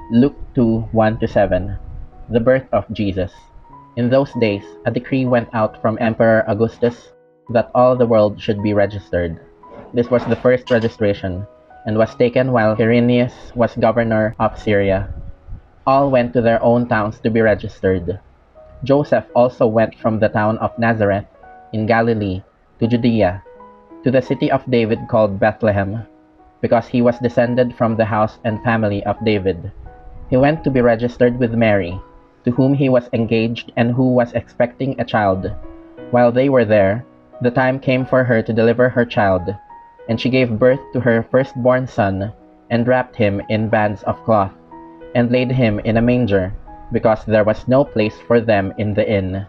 Luke 2:1-7. The birth of Jesus. In those days, a decree went out from Emperor Augustus that all the world should be registered. This was the first registration, and was taken while Quirinius was governor of Syria. All went to their own towns to be registered. Joseph also went from the town of Nazareth in Galilee to Judea, to the city of David called Bethlehem, because he was descended from the house and family of David. He went to be registered with Mary, to whom he was engaged and who was expecting a child. While they were there, the time came for her to deliver her child, and she gave birth to her firstborn son, and wrapped him in bands of cloth, and laid him in a manger, because there was no place for them in the inn.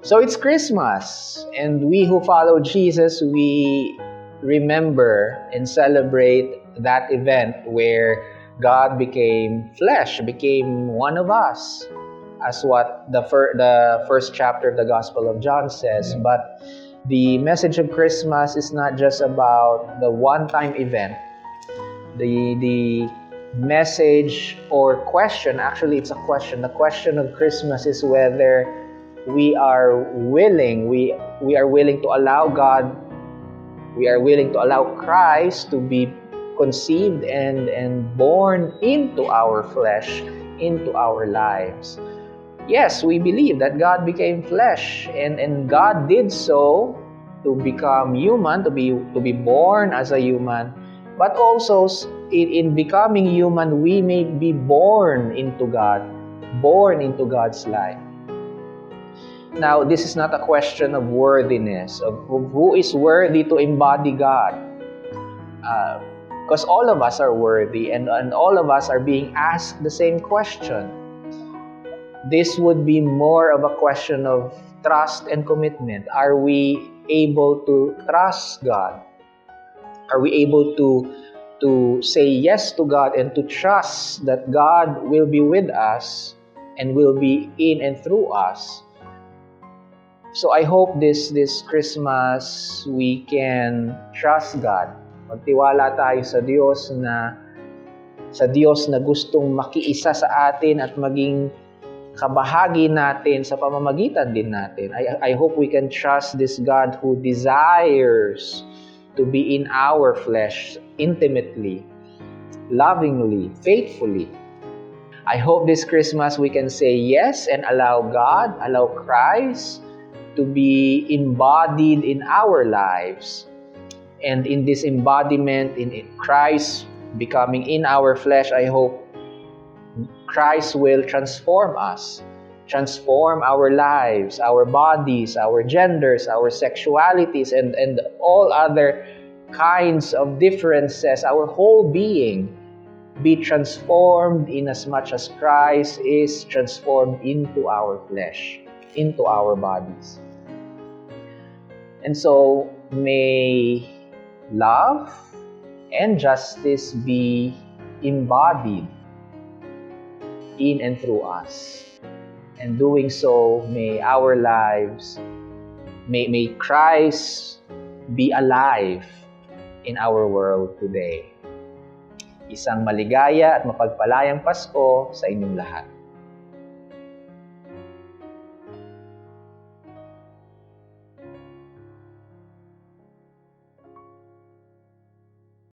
So it's Christmas, and we who follow Jesus, we remember and celebrate that event where God became flesh, became one of us, as what the first chapter of the Gospel of John says. But the message of Christmas is not just about the one-time event. The message or question, actually it's a question. The question of Christmas is whether we are willing to allow God, we are willing to allow Christ to be conceived and born into our flesh, into our lives. Yes, we believe that God became flesh, and God did so to become human, to be born as a human, but also in becoming human, we may be born into God, born into God's life. Now, this is not a question of worthiness, of who is worthy to embody God. Because all of us are worthy, and all of us are being asked the same question. This would be more of a question of trust and commitment. Are we able to trust God? Are we able to say yes to God and to trust that God will be with us and will be in and through us? So I hope this Christmas we can trust God. Magtiwala tayo sa Diyos na gustong makiisa sa atin at maging kabahagi natin sa pamamagitan din natin. I hope we can trust this God who desires to be in our flesh intimately, lovingly, faithfully. I hope this Christmas we can say yes and allow God, allow Christ to be embodied in our lives. And in this embodiment, in Christ becoming in our flesh, I hope Christ will transform us, transform our lives, our bodies, our genders, our sexualities, and all other kinds of differences, our whole being be transformed in as much as Christ is transformed into our flesh, into our bodies. And so, may love and justice be embodied in and through us. And doing so, may our lives, may Christ be alive in our world today. Isang maligaya at mapagpalayang Pasko sa inyong lahat.